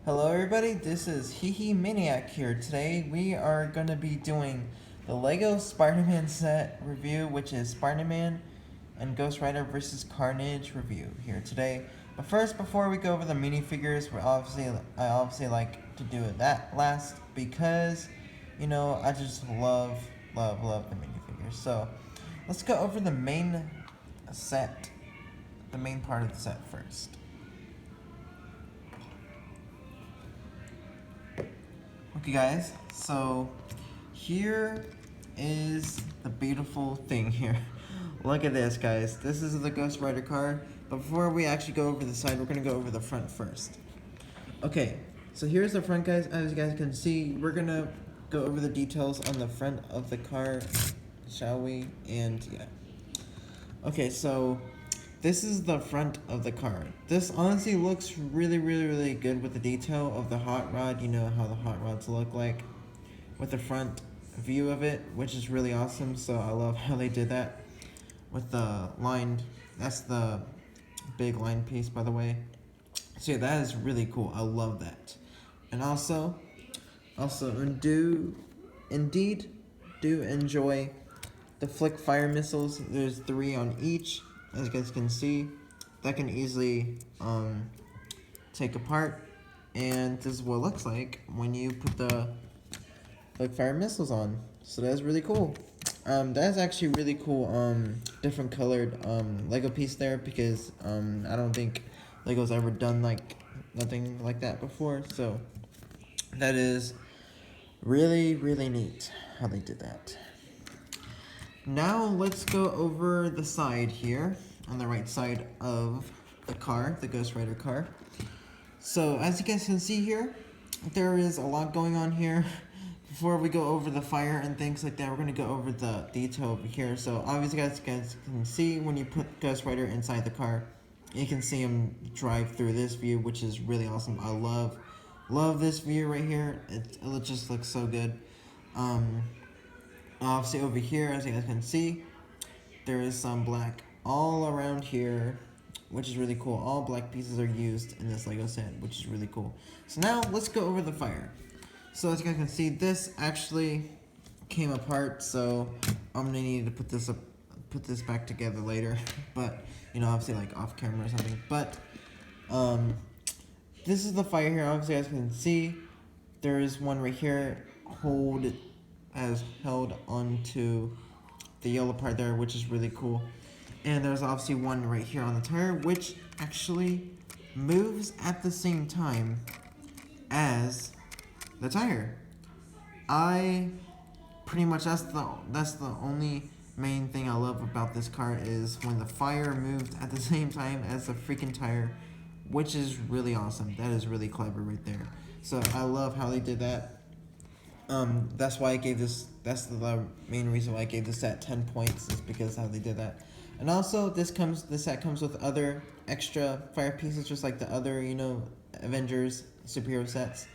Hello everybody, this is Hee Maniac here. Today we are going to be doing the LEGO Spider-Man set review, which is Spider-Man and Ghost Rider vs. Carnage review here today. But first, before we go over the minifigures, I obviously like to do it that last because, I just love the minifigures. So, let's go over the main set, the main part of the set first. Okay guys, so here is the beautiful thing here. Look at this guys, this is the Ghost Rider car, but before we actually go over the side, we're going to go over the front first. Okay, so here's the front guys, as you guys can see, we're going to go over the details on the front of the car, shall we? And yeah. Okay, so this is the front of the car. This honestly looks really good with the detail of the hot rod. You know how the hot rods look like with the front view of it, which is really awesome. So I love how they did that with the lined, that's the big line piece by the way. So yeah, that is really cool. I love that. And also do enjoy the flick fire missiles. There's 3 on each, as you guys can see, that can easily take apart, and this is what it looks like when you put the flick fire missiles on. So that's really cool. That's actually really cool different colored Lego piece there, because I don't think Lego's ever done nothing like that before, so that is really neat how they did that. Now let's go over the side here, on the right side of the car, the Ghost Rider car. So as you guys can see here, there is a lot going on here. Before we go over the fire and things like that, we're going to go over the detail over here. So obviously guys can see when you put Ghost Rider inside the car, you can see him drive through this view, which is really awesome. I love this view right here. It just looks so good. Obviously over here, as you guys can see, there is some black all around here, which is really cool. All black pieces are used in this Lego set, which is really cool. So now let's go over the fire. So as you guys can see, this actually came apart, so I'm gonna need to put this back together later. But obviously like off camera or something. But this is the fire here. Obviously, as you can see, there is one right here held onto the yellow part there, which is really cool. And there's obviously one right here on the tire, which actually moves at the same time as the tire. I pretty much, that's the only main thing I love about this car, is when the fire moved at the same time as the freaking tire, which is really awesome. That is really clever right there. So I love how they did that. That's why I gave this, that's the main reason why I gave this set 10 points, is because how they did that. And also, this set comes with other extra fire pieces, just like the other, Avengers superhero sets.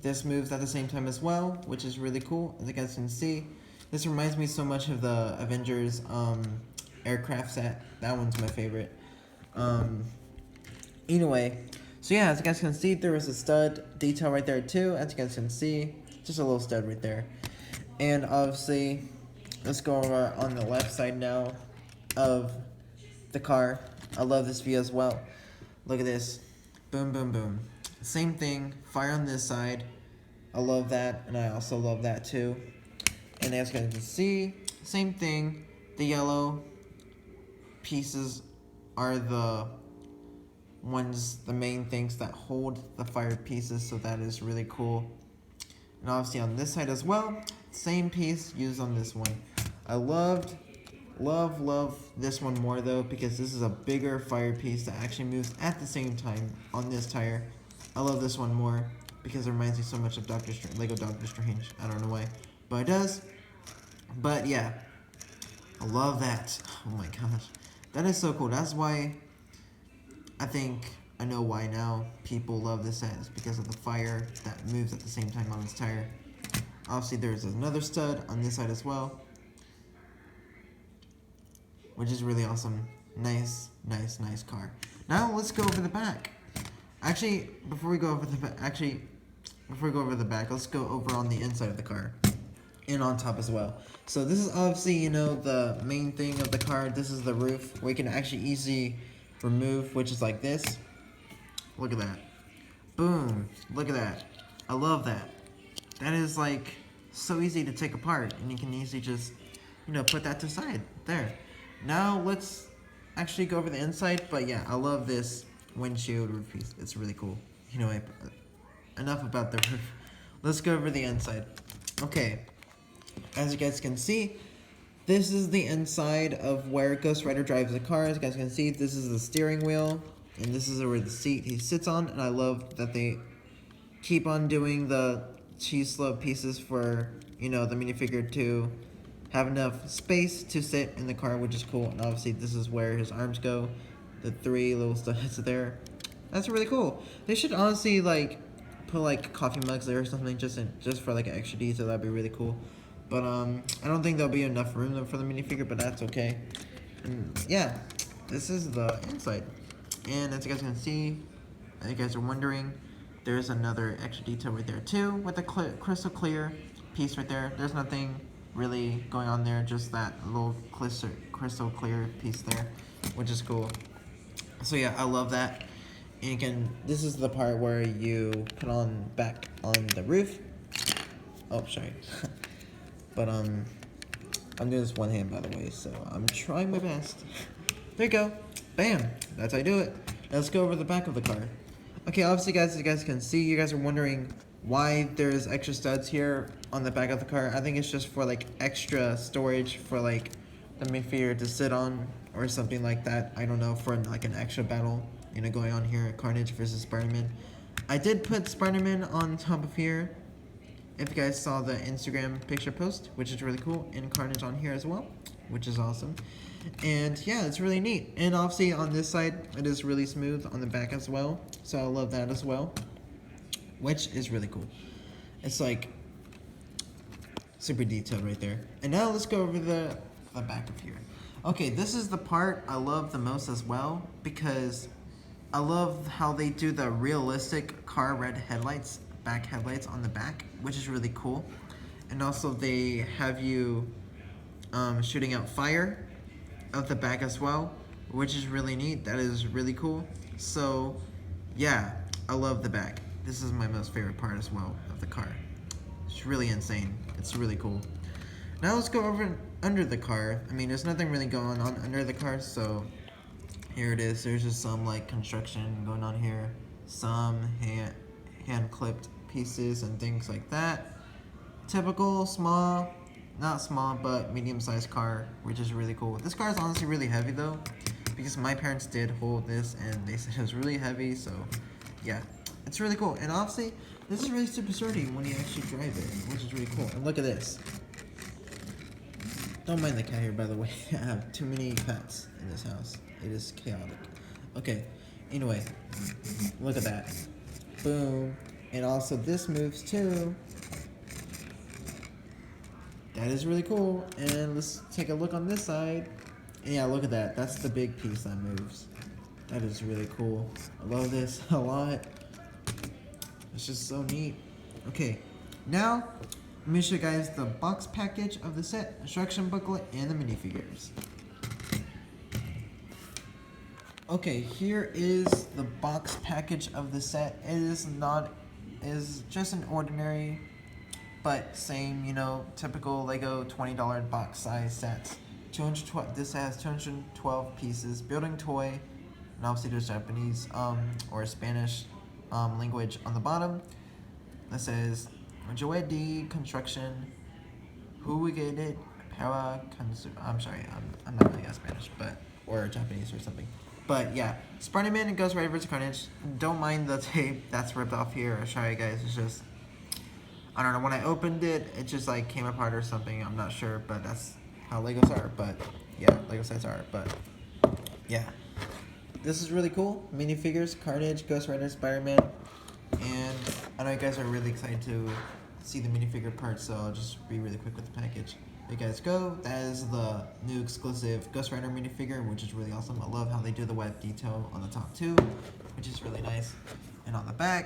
This moves at the same time as well, which is really cool, as you guys can see. This reminds me so much of the Avengers aircraft set. That one's my favorite. Anyway, so yeah, as you guys can see, there is a stud detail right there too, as you guys can see. Just a little stud right there. And obviously, let's go over on the left side now of the car. I love this view as well. Look at this. Boom. Same thing, fire on this side. I love that, and I also love that too. And as you guys can see, same thing. The yellow pieces are the main things that hold the fire pieces, so that is really cool. And obviously on this side as well, same piece used on this one. I love this one more though, because this is a bigger fire piece that actually moves at the same time on this tire. I love this one more because it reminds me so much of Lego Doctor Strange. I don't know why, but it does. But yeah, I love that. Oh my gosh, that is so cool. That's why I know why now people love this set, is because of the fire that moves at the same time on this tire. Obviously there's another stud on this side as well, which is really awesome. Nice car. Now let's go over the back. Actually, before we go over the back, let's go over on the inside of the car. And on top as well. So this is obviously, you know, the main thing of the car. This is the roof, where you can actually easily remove, which is like this. Look at that. Boom. Look at that. I love that. That is like so easy to take apart, and you can easily just, you know, put that to the side. There. Now let's actually go over the inside. But yeah, I love this windshield roof piece. It's really cool. You know, enough about the roof. Let's go over the inside. Okay. As you guys can see, this is the inside of where Ghost Rider drives the car. As you guys can see, this is the steering wheel, and this is where the seat he sits on. And I love that they keep on doing the cheese slope pieces for, you know, the minifigure to have enough space to sit in the car, which is cool. And obviously, this is where his arms go. The 3 little studs there. That's really cool. They should honestly like put like coffee mugs there or something, just for like an extra detail. That'd be really cool. But I don't think there'll be enough room for the minifigure, but that's okay. And yeah, this is the inside. And as you guys can see, if you guys are wondering, there's another extra detail right there too, with the crystal clear piece right there. There's nothing really going on there, just that little crystal clear piece there, which is cool. So yeah, I love that. And again, this is the part where you put on back on the roof. Oh, sorry. But I'm doing this one hand, by the way, so I'm trying my best. There you go. Bam. That's how I do it. Now let's go over the back of the car. Okay, obviously, guys, as you guys can see, you guys are wondering why there's extra studs here on the back of the car. I think it's just for like extra storage for like the minifigure to sit on or something like that. I don't know, for like an extra battle, you know, going on here, Carnage versus Spider-Man. I did put Spider-Man on top of here. If you guys saw the Instagram picture post, which is really cool, and Carnage on here as well, which is awesome. And yeah, it's really neat. And obviously on this side, it is really smooth on the back as well. So I love that as well, which is really cool. It's like super detailed right there. And now let's go over the back of here. Okay, this is the part I love the most as well, because I love how they do the realistic car red headlights, back headlights on the back, which is really cool. And also they have you shooting out fire out the back as well, which is really neat. That is really cool. So yeah, I love the back. This is my most favorite part as well of the car. It's really insane. It's really cool. Now let's go over under the car. I mean, there's nothing really going on under the car, so here it is. There's just some like construction going on here, some hand clipped pieces and things like that. Typical small, not small, but medium-sized car, which is really cool. This car is honestly really heavy though, because my parents did hold this and they said it was really heavy. So yeah, it's really cool. And obviously, this is really super sturdy when you actually drive it, which is really cool. And look at this. Don't mind the cat here, by the way. I have too many pets in this house. It is chaotic. Okay, anyway, look at that. Boom. And also this moves too. That is really cool. And let's take a look on this side. And yeah, look at that. That's the big piece that moves. That is really cool. I love this a lot. It's just so neat. Okay, now let me show you guys the box package of the set, instruction booklet, and the minifigures. Okay, here is the box package of the set. It is just an ordinary, but same, you know, typical Lego $20 box size sets. This has 212 pieces, building toy, and obviously there's Japanese or Spanish language on the bottom. That says Joedi construction, Huigated para I'm sorry, I'm not really Spanish, but or Japanese or something. But yeah, Spider-Man and Ghost Rider vs. Carnage. Don't mind the tape that's ripped off here. I'll show you guys. It's just, I don't know, when I opened it, it just like came apart or something. I'm not sure, but that's how Legos are. But yeah, Lego sets are. But yeah, this is really cool. Minifigures, Carnage, Ghost Rider, Spider-Man. And I know you guys are really excited to see the minifigure parts, so I'll just be really quick with the package. There you guys go. That is the new exclusive Ghost Rider minifigure, which is really awesome. I love how they do the web detail on the top too, which is really nice. And on the back,